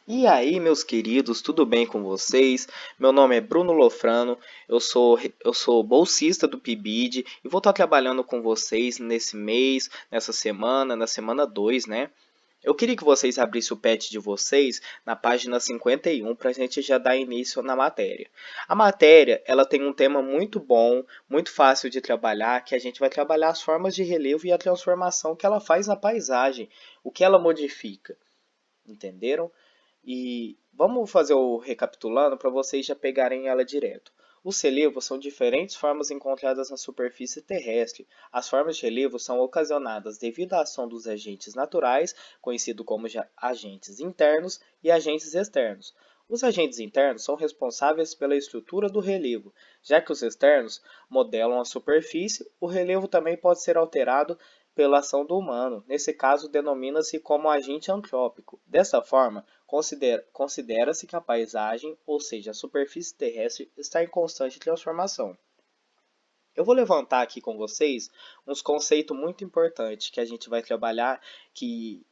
E aí, meus queridos, tudo bem com vocês? Meu nome é Bruno Lofrano, eu sou bolsista do PIBID e vou estar trabalhando com vocês nesse mês, nessa semana, na semana 2, né? Eu queria que vocês abrissem o pet de vocês na página 51 para a gente já dar início na matéria. A matéria, ela tem um tema muito bom, muito fácil de trabalhar, que a gente vai trabalhar as formas de relevo e a transformação que ela faz na paisagem, o que ela modifica, entenderam? E vamos fazer o recapitulando para vocês já pegarem ela direto. Os relevos são diferentes formas encontradas na superfície terrestre. As formas de relevo são ocasionadas devido à ação dos agentes naturais, conhecidos como agentes internos e agentes externos. Os agentes internos são responsáveis pela estrutura do relevo, já que os externos modelam a superfície. O relevo também pode ser alterado pela ação do humano. Nesse caso, denomina-se como agente antrópico. Dessa forma, considera-se que a paisagem, ou seja, a superfície terrestre, está em constante transformação. Eu vou levantar aqui com vocês uns conceitos muito importantes que a gente vai trabalhar, que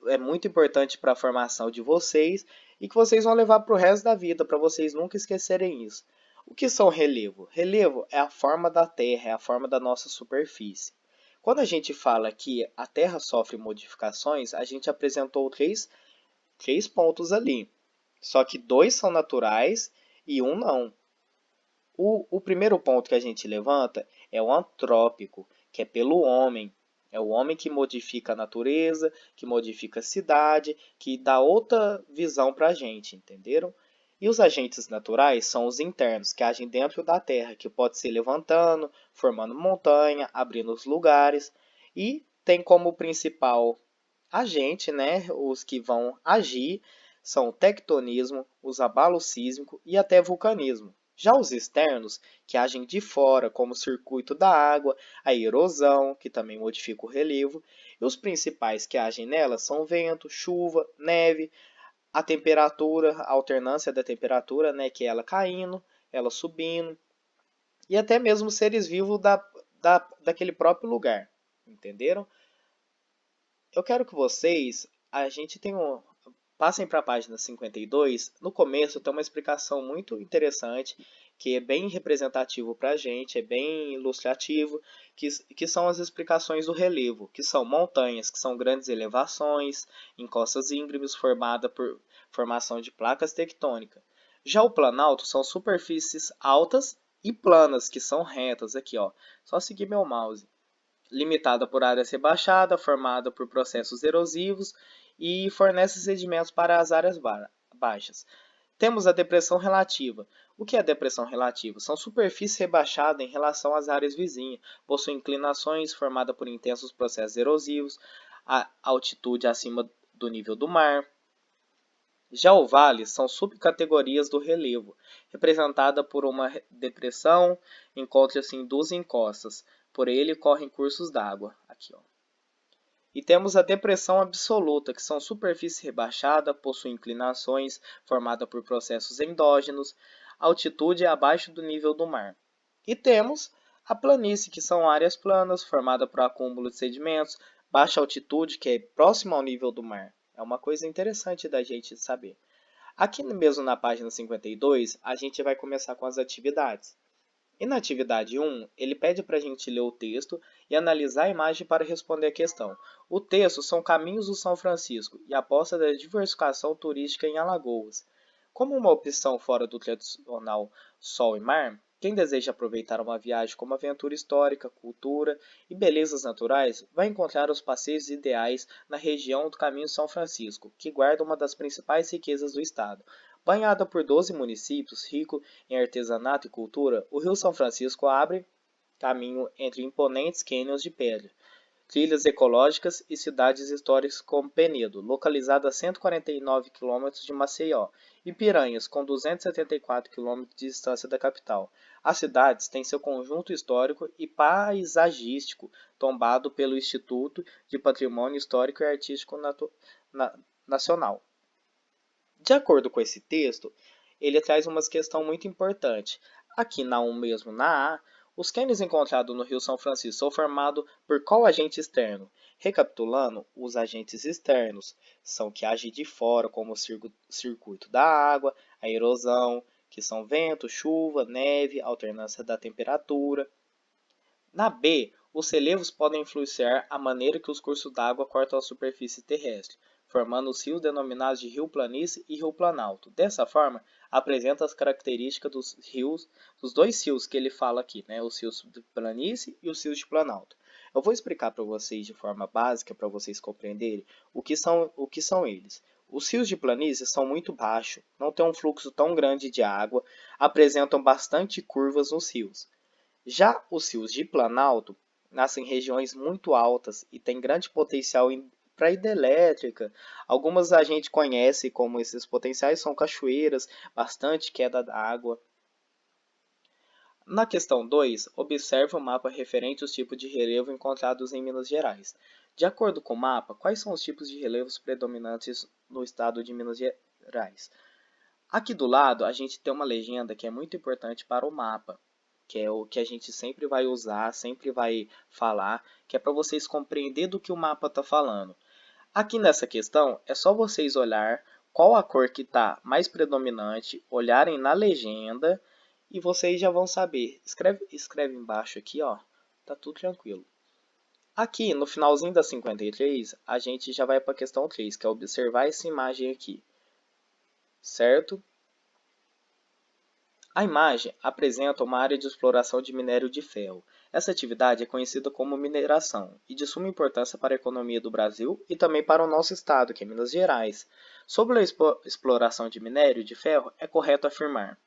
é muito importante para a formação de vocês e que vocês vão levar para o resto da vida, para vocês nunca esquecerem isso. O que são relevo? Relevo é a forma da Terra, é a forma da nossa superfície. Quando a gente fala que a Terra sofre modificações, a gente apresentou três pontos ali. Só que dois são naturais e um não. O primeiro ponto que a gente levanta é o antrópico, que é pelo homem. É o homem que modifica a natureza, que modifica a cidade, que dá outra visão para a gente, entenderam? E os agentes naturais são os internos, que agem dentro da Terra, que pode ser levantando, formando montanha, abrindo os lugares. E tem como principal agente, né, os que vão agir são o tectonismo, os abalos sísmicos e até vulcanismo. Já os externos, que agem de fora, como o circuito da água, a erosão, que também modifica o relevo, e os principais que agem nela são vento, chuva, neve, a temperatura, a alternância da temperatura, né, que é ela caindo, ela subindo, e até mesmo seres vivos daquele próprio lugar. Entenderam? Eu quero que vocês, a gente tem um, passem para a página 52. No começo tem uma explicação muito interessante, que é bem representativo para a gente, é bem ilustrativo, que são as explicações do relevo, que são montanhas, que são grandes elevações, encostas íngremes formadas por formação de placas tectônicas. Já o planalto são superfícies altas e planas, que são retas, aqui ó, só seguir meu mouse, limitada por áreas rebaixadas, formada por processos erosivos e fornece sedimentos para as áreas baixas. Temos a depressão relativa. O que é depressão relativa? São superfícies rebaixadas em relação às áreas vizinhas, possuem inclinações formadas por intensos processos erosivos, a altitude acima do nível do mar. Já o vale são subcategorias do relevo, representada por uma depressão, encontra-se em duas encostas, por ele correm cursos d'água. Aqui, ó. E temos a depressão absoluta, que são superfície rebaixada, possui inclinações, formada por processos endógenos, altitude abaixo do nível do mar. E temos a planície, que são áreas planas, formada por acúmulo de sedimentos, baixa altitude, que é próxima ao nível do mar. É uma coisa interessante da gente saber. Aqui mesmo na página 52, a gente vai começar com as atividades. E na atividade 1, ele pede para a gente ler o texto e analisar a imagem para responder a questão. O texto são Caminhos do São Francisco e aposta da diversificação turística em Alagoas. Como uma opção fora do tradicional sol e mar, quem deseja aproveitar uma viagem como aventura histórica, cultura e belezas naturais vai encontrar os passeios ideais na região do Caminho São Francisco, que guarda uma das principais riquezas do estado. Banhada por 12 municípios, rico em artesanato e cultura, o Rio São Francisco abre caminho entre imponentes cânions de pedra, trilhas ecológicas e cidades históricas como Penedo, localizada a 149 quilômetros de Maceió, e Piranhas, com 274 quilômetros de distância da capital. As cidades têm seu conjunto histórico e paisagístico tombado pelo Instituto de Patrimônio Histórico e Artístico Nacional. De acordo com esse texto, ele traz uma questão muito importante. Aqui na 1 mesmo, na A, os cânions encontrados no Rio São Francisco são formados por qual agente externo? Recapitulando, os agentes externos são que agem de fora, como o circuito da água, a erosão, que são vento, chuva, neve, alternância da temperatura. Na B, os relevos podem influenciar a maneira que os cursos d'água cortam a superfície terrestre, formando os rios denominados de rio-planície e rio-planalto. Dessa forma, apresenta as características dos rios, dos dois rios que ele fala aqui, né? Os rios de planície e os rios de planalto. Eu vou explicar para vocês de forma básica, para vocês compreenderem o que são eles. Os rios de planície são muito baixos, não têm um fluxo tão grande de água, apresentam bastante curvas nos rios. Já os rios de planalto nascem em regiões muito altas e têm grande potencial para hidrelétrica. Algumas a gente conhece como esses potenciais são cachoeiras, bastante queda d'água. Na questão 2, observe o mapa referente aos tipos de relevo encontrados em Minas Gerais. De acordo com o mapa, quais são os tipos de relevos predominantes no estado de Minas Gerais? Aqui do lado, a gente tem uma legenda que é muito importante para o mapa, que é o que a gente sempre vai usar, sempre vai falar, que é para vocês compreenderem do que o mapa está falando. Aqui nessa questão, é só vocês olhar qual a cor que está mais predominante, olharem na legenda e vocês já vão saber. Escreve embaixo aqui, ó, tá tudo tranquilo. Aqui, no finalzinho da 53, a gente já vai para a questão 3, que é observar essa imagem aqui, certo? A imagem apresenta uma área de exploração de minério de ferro. Essa atividade é conhecida como mineração e de suma importância para a economia do Brasil e também para o nosso estado, que é Minas Gerais. Sobre a exploração de minério de ferro, é correto afirmar: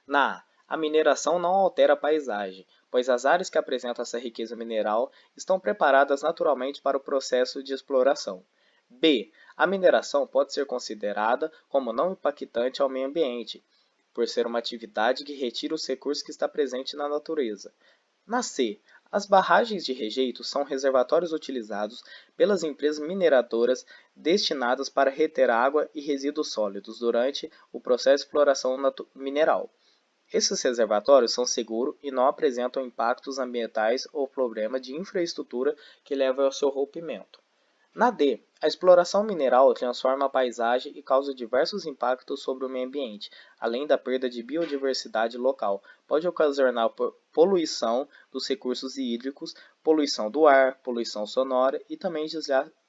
na A, mineração não altera a paisagem, pois as áreas que apresentam essa riqueza mineral estão preparadas naturalmente para o processo de exploração. B, a mineração pode ser considerada como não impactante ao meio ambiente, por ser uma atividade que retira os recursos que está presente na natureza. Na C, as barragens de rejeito são reservatórios utilizados pelas empresas mineradoras destinadas para reter água e resíduos sólidos durante o processo de exploração mineral. Esses reservatórios são seguros e não apresentam impactos ambientais ou problemas de infraestrutura que levam ao seu rompimento. Na D, a exploração mineral transforma a paisagem e causa diversos impactos sobre o meio ambiente, além da perda de biodiversidade local. Pode ocasionar poluição dos recursos hídricos, poluição do ar, poluição sonora e também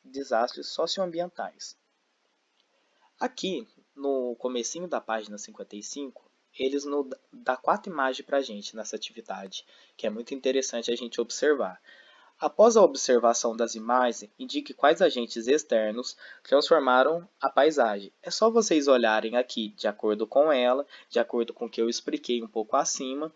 desastres socioambientais. Aqui, no comecinho da página 55, eles nos dão 4 imagens para a gente nessa atividade, que é muito interessante a gente observar. Após a observação das imagens, indique quais agentes externos transformaram a paisagem. É só vocês olharem aqui de acordo com ela, de acordo com o que eu expliquei um pouco acima,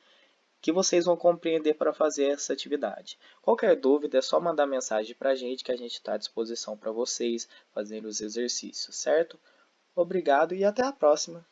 que vocês vão compreender para fazer essa atividade. Qualquer dúvida é só mandar mensagem para a gente que a gente está à disposição para vocês fazerem os exercícios, certo? Obrigado e até a próxima!